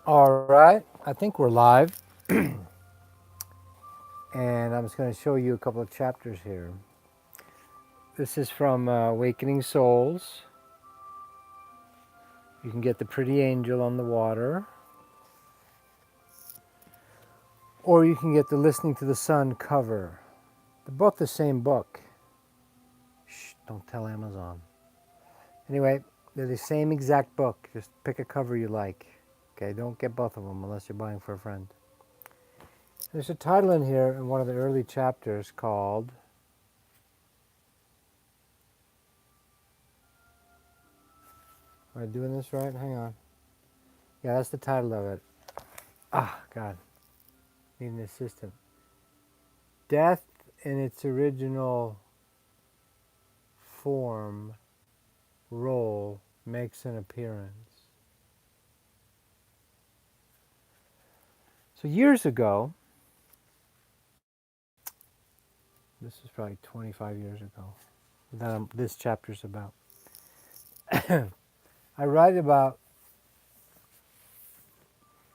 All right, I think we're live, and I'm just going to show you a couple of chapters here. This is from Awakening Souls. You can get the pretty angel on the water, or you can get the Listening to the Sun cover. They're both the same book. Shh, don't tell Amazon. Anyway, they're the same exact book. Just pick a cover you like. Okay, don't get both of them unless you're buying for a friend. There's a title in here in one of the early chapters called Am I doing this right? Hang on. Yeah, that's the title of it. Ah, God. Need an assistant. Death in its original form, role, makes an appearance. So years ago, this is probably 25 years ago, that this chapter's about. I write about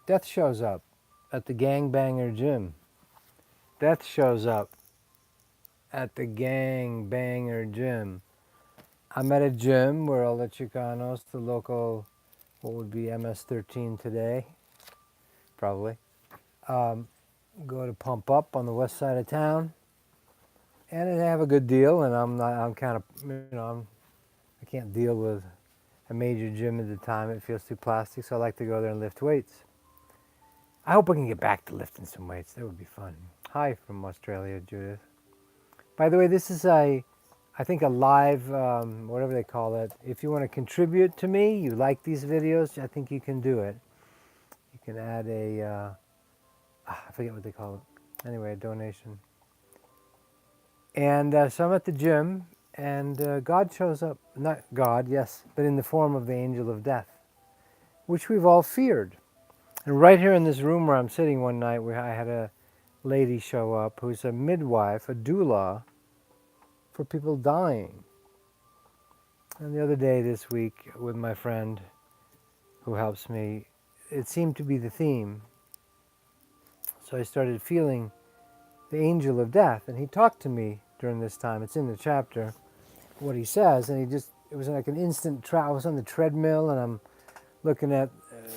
death shows up at the gangbanger gym. Death shows up at the gangbanger gym. I'm at a gym where all the Chicanos, the local, what would be MS-13 today, probably, go to pump up on the west side of town, and they have a good deal. And I'm kind of, I can't deal with a major gym at the time. It feels too plastic, so I like to go there and lift weights. I hope I can get back to lifting some weights. That would be fun. Hi from Australia, Judith. By the way, this is I think a live, whatever they call it. If you want to contribute to me, you like these videos, I think you can do it. You can add I forget what they call it. Anyway, a donation. And so I'm at the gym, and God shows up. Not God, yes, but in the form of the angel of death, which we've all feared. And right here in this room where I'm sitting one night, where I had a lady show up who's a midwife, a doula, for people dying. And the other day this week with my friend who helps me, it seemed to be the theme. So I started feeling the angel of death, and he talked to me during this time. It's in the chapter, what he says, and it was like an instant I was on the treadmill, and I'm looking at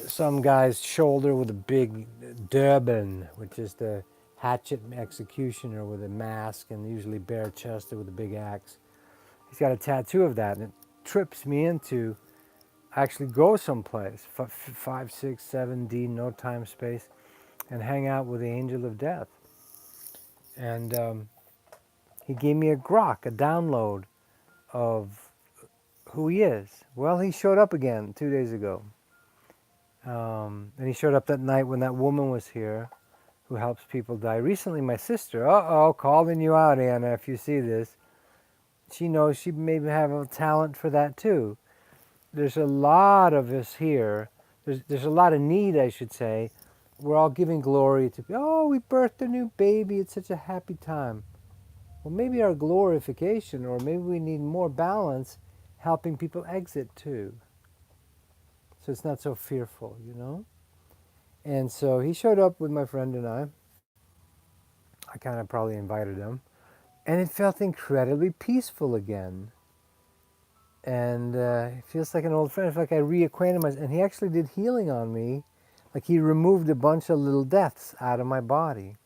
some guy's shoulder with a big Durban, which is the hatchet executioner with a mask and usually bare chested with a big axe. He's got a tattoo of that, and it trips me into actually go someplace, 5, 6, 7D, no time, space, and hang out with the angel of death. And he gave me a grok, a download of who he is. Well, he showed up again 2 days ago. And he showed up that night when that woman was here who helps people die. Recently, my sister, calling you out, Anna, if you see this. She knows she maybe have a talent for that too. There's a lot of us here. There's a lot of need, I should say. We're all giving glory to, we birthed a new baby. It's such a happy time. Well, maybe our glorification, or maybe we need more balance, helping people exit too. So it's not so fearful, you know? And so he showed up with my friend and I kind of probably invited him. And it felt incredibly peaceful again. And it feels like an old friend. It felt like I reacquainted myself. And he actually did healing on me. Like he removed a bunch of little deaths out of my body.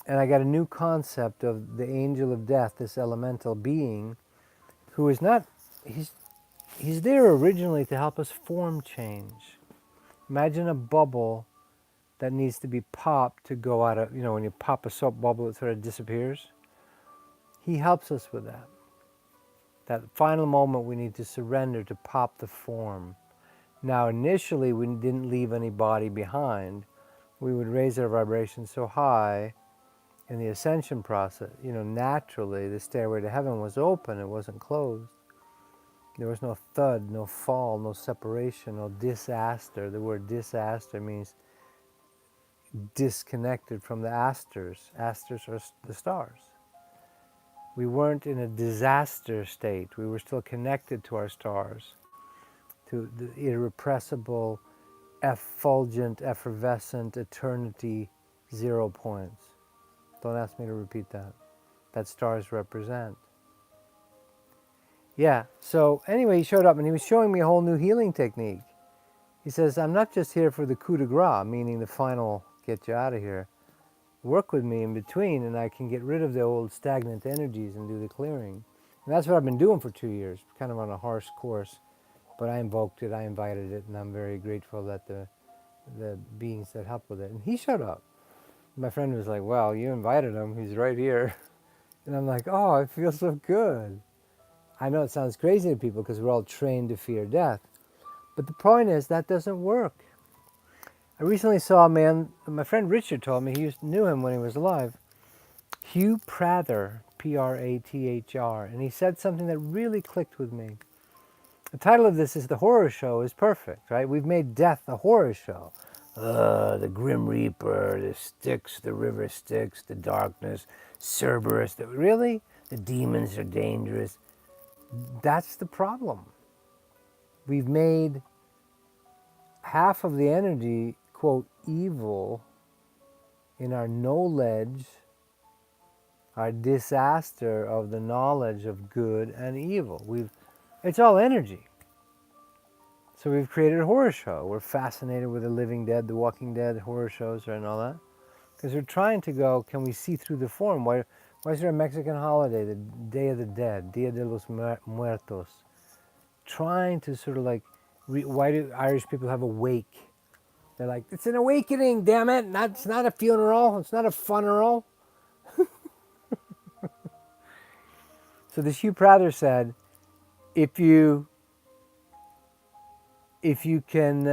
And I got a new concept of the angel of death, this elemental being, who is not, he's there originally to help us form change. Imagine a bubble that needs to be popped to go out of, when you pop a soap bubble, it sort of disappears. He helps us with that. That final moment we need to surrender to pop the form. Now, initially, we didn't leave any body behind. We would raise our vibration so high in the ascension process. Naturally, the stairway to heaven was open, it wasn't closed. There was no thud, no fall, no separation, no disaster. The word disaster means disconnected from the asters. Asters are the stars. We weren't in a disaster state. We were still connected to our stars, to the irrepressible effulgent, effervescent, eternity, 0 points. Don't ask me to repeat that. That stars represent. Yeah, so anyway, he showed up and he was showing me a whole new healing technique. He says, I'm not just here for the coup de grace, meaning the final get you out of here. Work with me in between and I can get rid of the old stagnant energies and do the clearing. And that's what I've been doing for 2 years, kind of on a harsh course. But I invoked it, I invited it, and I'm very grateful that the beings that help with it. And he showed up. My friend was like, well, you invited him, he's right here. And I'm like, oh, it feels so good. I know it sounds crazy to people because we're all trained to fear death. But the point is, that doesn't work. I recently saw a man, my friend Richard told me, knew him when he was alive, Hugh Prather, Prathr, and he said something that really clicked with me. The title of this is The Horror Show is perfect, right? We've made death a horror show. The Grim Reaper, the Styx, the River Styx, the darkness, Cerberus. Really? The demons are dangerous. That's the problem. We've made half of the energy, quote, evil in our knowledge, our disaster of the knowledge of good and evil. It's all energy. So we've created a horror show. We're fascinated with the living dead, the walking dead, horror shows, and all that. Because we're trying to go, can we see through the form? Why is there a Mexican holiday, the Day of the Dead, Dia de los Muertos? Trying to sort of like, why do Irish people have a wake? They're like, it's an awakening, damn it. It's not a funeral. It's not a funeral. So this Hugh Prather said, if you can,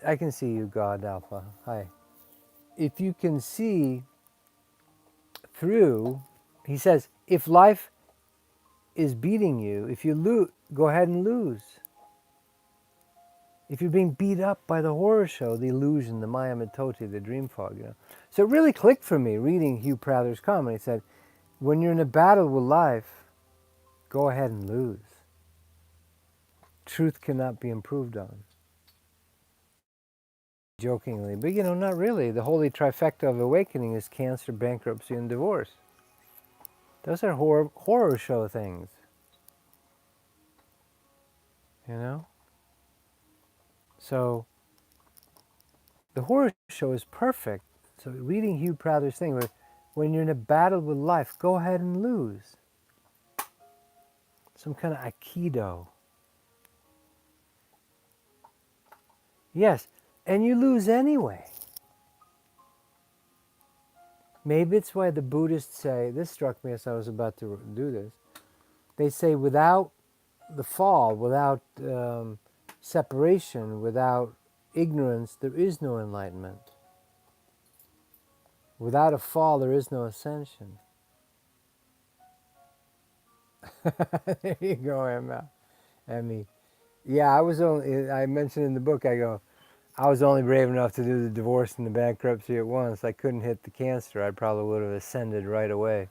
I can see you, God Alpha. Hi. If you can see through, he says, if life is beating you, if you lose, go ahead and lose. If you're being beat up by the horror show, the illusion, the Maya Mitoti, the dream fog, So it really clicked for me reading Hugh Prather's comment. He said, when you're in a battle with life, go ahead and lose. Truth cannot be improved on. Jokingly, but not really. The holy trifecta of awakening is cancer, bankruptcy, and divorce. Those are horror show things. So the horror show is perfect. So reading Hugh Prather's thing, where when you're in a battle with life, go ahead and lose. Some kind of aikido. Yes, and you lose anyway. Maybe it's why the Buddhists say, this struck me as I was about to do this, they say without the fall, without separation, without ignorance, there is no enlightenment. Without a fall, there is no ascension. There you go, Emmy. Yeah, I mentioned in the book, I was only brave enough to do the divorce and the bankruptcy at once. I couldn't hit the cancer. I probably would have ascended right away.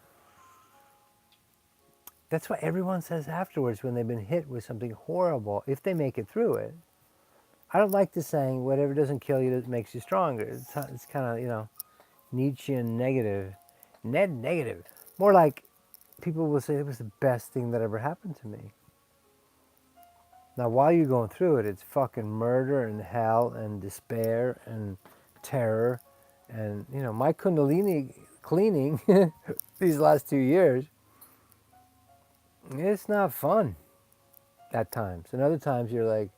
That's what everyone says afterwards when they've been hit with something horrible, if they make it through it. I don't like the saying, whatever doesn't kill you, it makes you stronger. It's kind of, Nietzschean negative. Negative. More like people will say it was the best thing that ever happened to me. Now, while you're going through it, it's fucking murder and hell and despair and terror. And, my Kundalini cleaning these last 2 years, it's not fun at times. And other times you're like,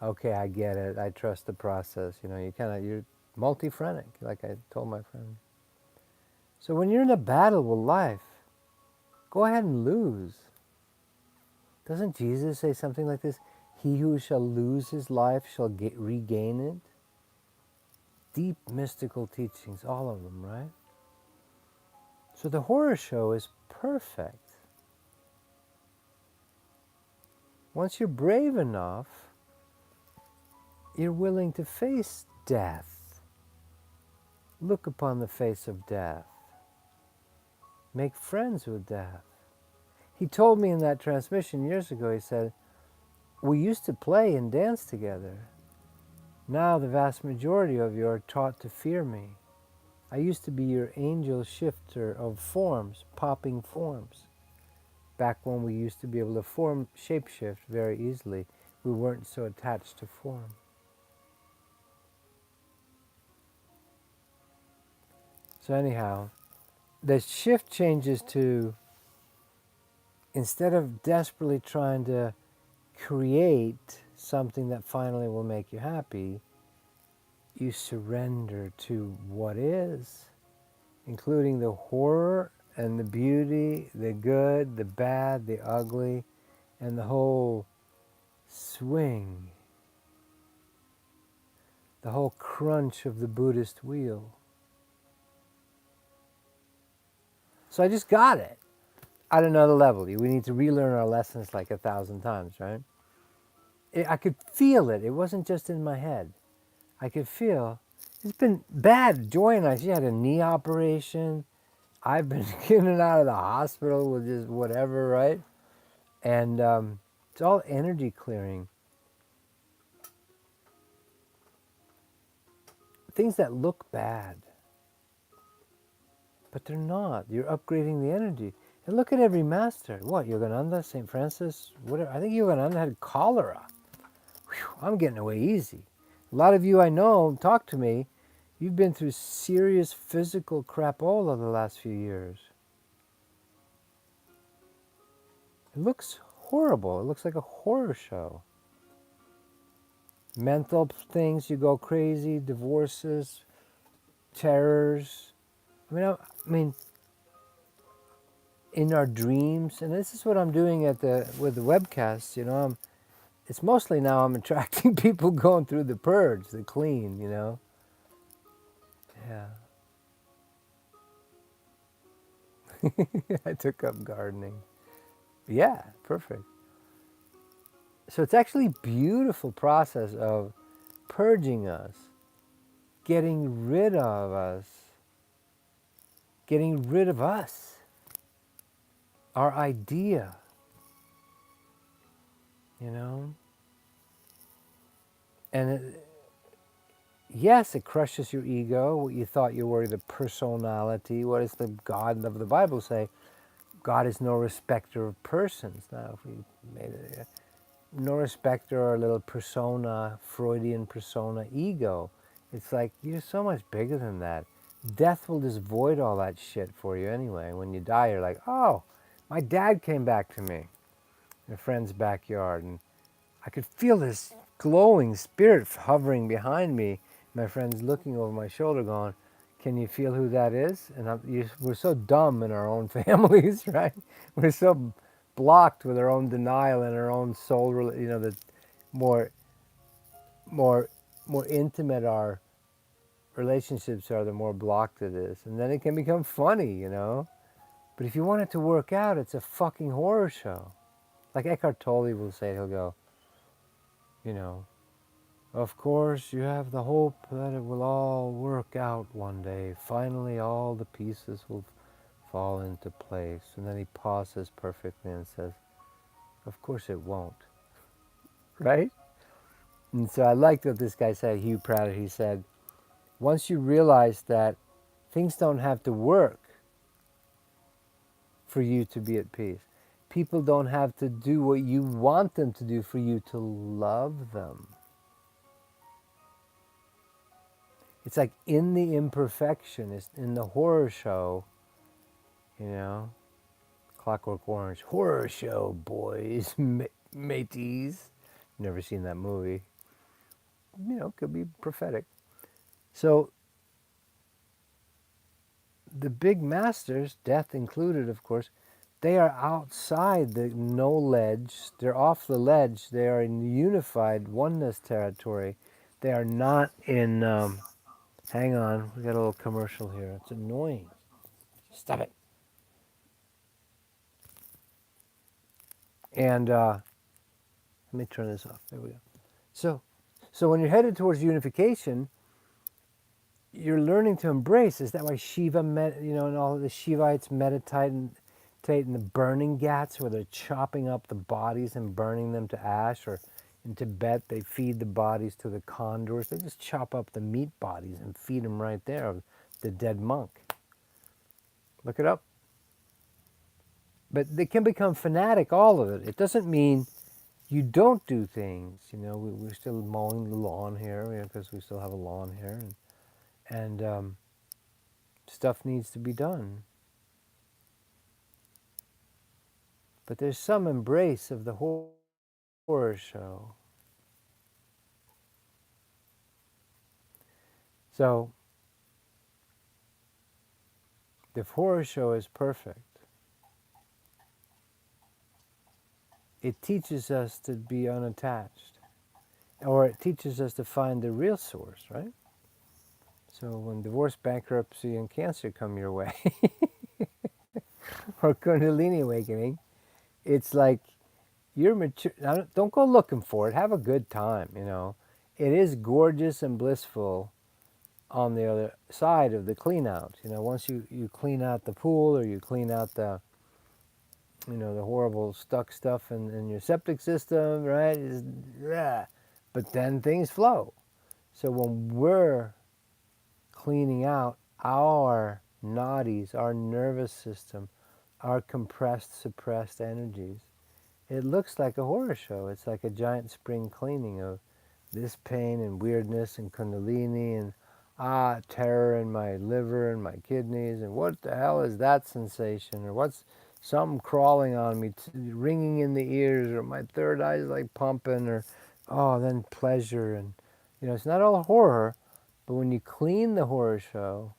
okay, I get it. I trust the process. You're multi-phrenic, like I told my friend. So when you're in a battle with life, go ahead and lose. Doesn't Jesus say something like this? He who shall lose his life shall regain it. Deep mystical teachings, all of them, right? So the horror show is perfect. Once you're brave enough, you're willing to face death. Look upon the face of death. Make friends with death. He told me in that transmission years ago, he said, we used to play and dance together. Now the vast majority of you are taught to fear me. I used to be your angel shifter of forms, popping forms. Back when we used to be able to form shapeshift very easily, we weren't so attached to form. So anyhow, the shift changes to, instead of desperately trying to create something that finally will make you happy, you surrender to what is, including the horror and the beauty, the good, the bad, the ugly, and the whole swing, the whole crunch of the Buddhist wheel. So I just got it at another level. We need to relearn our lessons like 1,000 times, right? I could feel it. It wasn't just in my head. I could feel it's been bad. Joy and I, she had a knee operation. I've been in and out of the hospital with just whatever, right? And it's all energy clearing. Things that look bad, but they're not. You're upgrading the energy. And look at every master. What, Yogananda, St. Francis, whatever. I think Yogananda had cholera. Whew, I'm getting away easy. A lot of you I know talk to me. You've been through serious physical crapola the last few years. It looks horrible. It looks like a horror show. Mental things, you go crazy, divorces, terrors. I mean, in our dreams, and this is what I'm doing with the webcasts. It's mostly now I'm attracting people going through the purge, the clean. Yeah. I took up gardening. Yeah, perfect. So it's actually a beautiful process of purging us, getting rid of us, getting rid of us, our idea, you know? And yes, it crushes your ego, what you thought you were, the personality. What does the God of the Bible say? God is no respecter of persons. Now, if we made it, no respecter or a little persona, Freudian persona, ego. It's like, you're so much bigger than that. Death will just void all that shit for you anyway. When you die, you're like, oh, my dad came back to me in a friend's backyard, and I could feel this glowing spirit hovering behind me. My friend's looking over my shoulder going, can you feel who that is? And we're so dumb in our own families, right? We're so blocked with our own denial and our own soul, the more, more, more intimate our relationships are, the more blocked it is. And then it can become funny. But if you want it to work out, it's a fucking horror show. Like Eckhart Tolle will say, he'll go, you know, of course, you have the hope that it will all work out one day. Finally, all the pieces will fall into place. And then he pauses perfectly and says, of course it won't. Right? And so I liked what this guy said, Hugh Pratt. He said, once you realize that things don't have to work for you to be at peace, people don't have to do what you want them to do for you to love them. It's like in the imperfection, it's in the horror show, Clockwork Orange, horror show, boys, mateys. Never seen that movie. Could be prophetic. So the big masters, death included, of course, they are outside the no ledge. They're off the ledge. They are in unified oneness territory. They are not in, hang on, we got a little commercial here. It's annoying. Stop it. And let me turn this off. There we go. So when you're headed towards unification, you're learning to embrace. Is that why Shiva, and all the Shivites meditate in the burning ghats, where they're chopping up the bodies and burning them to ash, or In Tibet, they feed the bodies to the condors. They just chop up the meat bodies and feed them right there of the dead monk. Look it up. But they can become fanatic, all of it. It doesn't mean you don't do things. We're still mowing the lawn here because we still have a lawn here, and stuff needs to be done. But there's some embrace of the horror show. So the horror show is perfect. It teaches us to be unattached, or it teaches us to find the real source, right? So when divorce, bankruptcy, and cancer come your way, or Kundalini awakening, it's like you're mature. Don't go looking for it. Have a good time. It is gorgeous and blissful on the other side of the clean out. Once you clean out the pool, or you clean out the horrible stuck stuff in your septic system, right? But then things flow. So when we're cleaning out our nadis, our nervous system, our compressed, suppressed energies, it looks like a horror show. It's like a giant spring cleaning of this pain and weirdness and kundalini and terror in my liver and my kidneys, and what the hell is that sensation, or what's something crawling on me, ringing in the ears, or my third eye's like pumping, or then pleasure. And it's not all horror, but when you clean the horror show,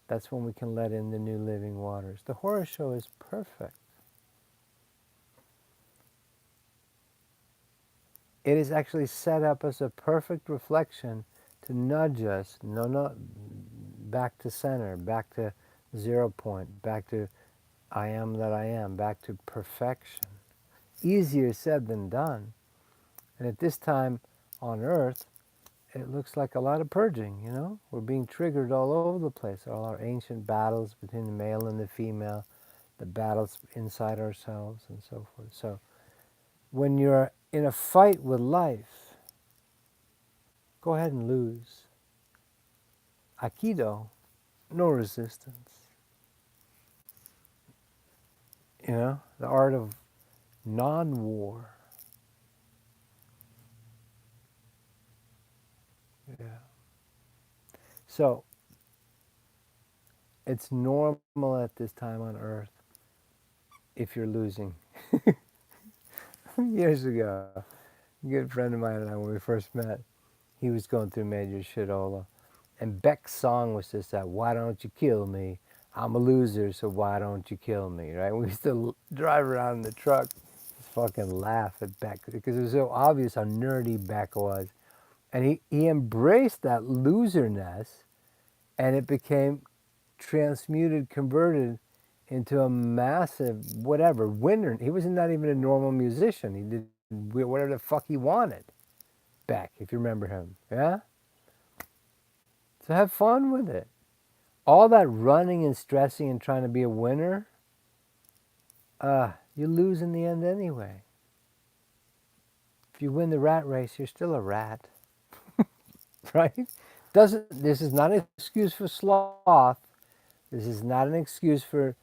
that's when we can let in the new living waters. The horror show is perfect. It is actually set up as a perfect reflection to nudge us, no, back to center, back to 0 point, back to I am that I am, back to perfection. Easier said than done. And at this time on Earth, it looks like a lot of purging. We're being triggered all over the place. All our ancient battles between the male and the female, the battles inside ourselves, and so forth. So when you're in a fight with life, go ahead and lose. Aikido, no resistance. The art of non-war. Yeah. So it's normal at this time on Earth if you're losing. Years ago, a good friend of mine and I, when we first met, he was going through major shitola. And Beck's song was just that, why don't you kill me? I'm a loser, so why don't you kill me, right? We used to drive around in the truck, just fucking laugh at Beck, because it was so obvious how nerdy Beck was. And he embraced that loserness, and it became transmuted, converted into a massive, whatever, winner. He was not even a normal musician. He did whatever the fuck he wanted. Beck, if you remember him, yeah? So have fun with it. All that running and stressing and trying to be a winner, you lose in the end anyway. If you win the rat race, you're still a rat, right? This is not an excuse for sloth. This is not an excuse for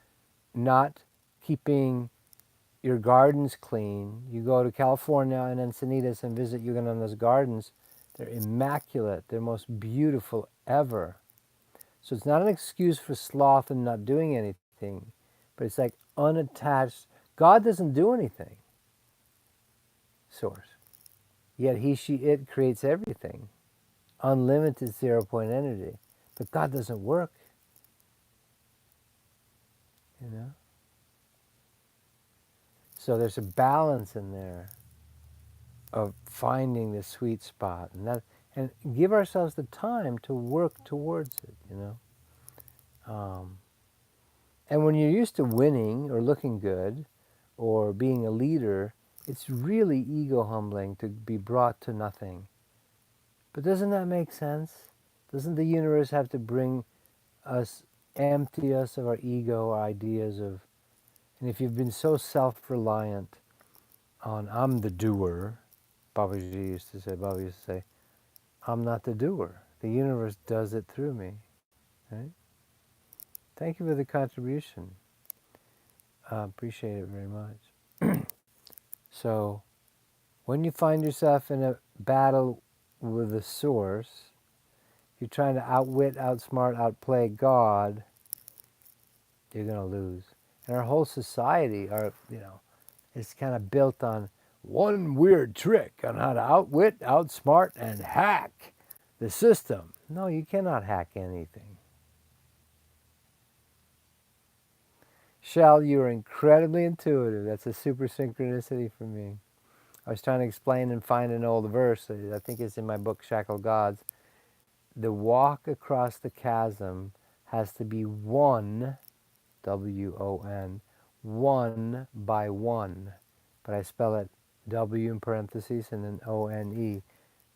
not keeping your gardens clean. You go to California and Encinitas and visit Yogananda's gardens. They're immaculate. They're most beautiful ever. So it's not an excuse for sloth and not doing anything, but it's like unattached. God doesn't do anything, source. Yet he, she, it creates everything. Unlimited 0 point energy. But God doesn't work, you know? So there's a balance in there of finding the sweet spot, and give ourselves the time to work towards it. And when you're used to winning or looking good or being a leader, it's really ego humbling to be brought to nothing. But doesn't that make sense? Doesn't the universe have to bring us, empty us of our ego, our ideas of, and if you've been so self-reliant on I'm the doer, Babaji used to say, Baba used to say, I'm not the doer. The universe does it through me. Right? Thank you for the contribution. Appreciate it very much. So, when you find yourself in a battle with the source, you're trying to outwit, outsmart, outplay God, you're going to lose. And our whole society, is kind of built on one weird trick on how to outwit, outsmart, and hack the system. No, you cannot hack anything. Shell, you're incredibly intuitive. That's a super synchronicity for me. I was trying to explain and find an old verse. I think it's in my book, Shackled Gods. The walk across the chasm has to be one, W-O-N, one by one. But I spell it W in parentheses and then O-N-E.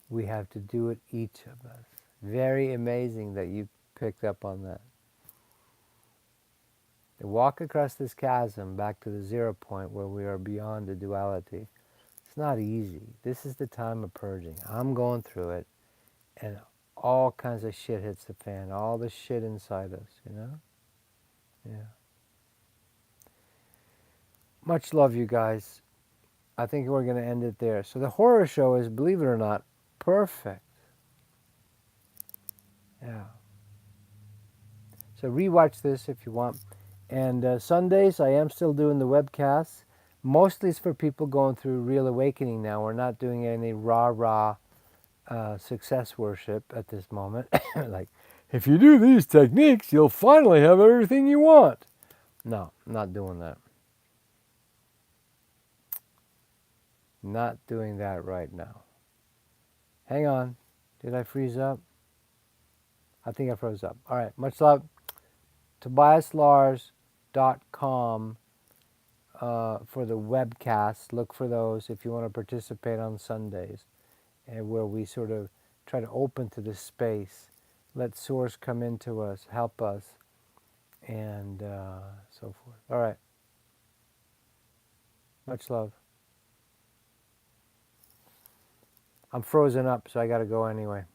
We have to do it, each of us. Very amazing that you picked up on that. To walk across this chasm back to the 0 point where we are beyond the duality, it's not easy. This is the time of purging. I'm going through it, and all kinds of shit hits the fan, all the shit inside us, Yeah. Much love, you guys. I think we're going to end it there. So the horror show is, believe it or not, perfect. Yeah. So rewatch this if you want. And Sundays, I am still doing the webcasts. Mostly it's for people going through real awakening now. We're not doing any rah-rah success worship at this moment. Like, if you do these techniques, you'll finally have everything you want. No, not doing that. Not doing that right now. Hang on. Did I freeze up? I think I froze up. All right. Much love. TobiasLars.com for the webcasts. Look for those if you want to participate on Sundays, and where we sort of try to open to this space, let Source come into us, help us, and so forth. All right. Much love. I'm frozen up, so I got to go anyway.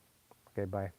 Okay, bye.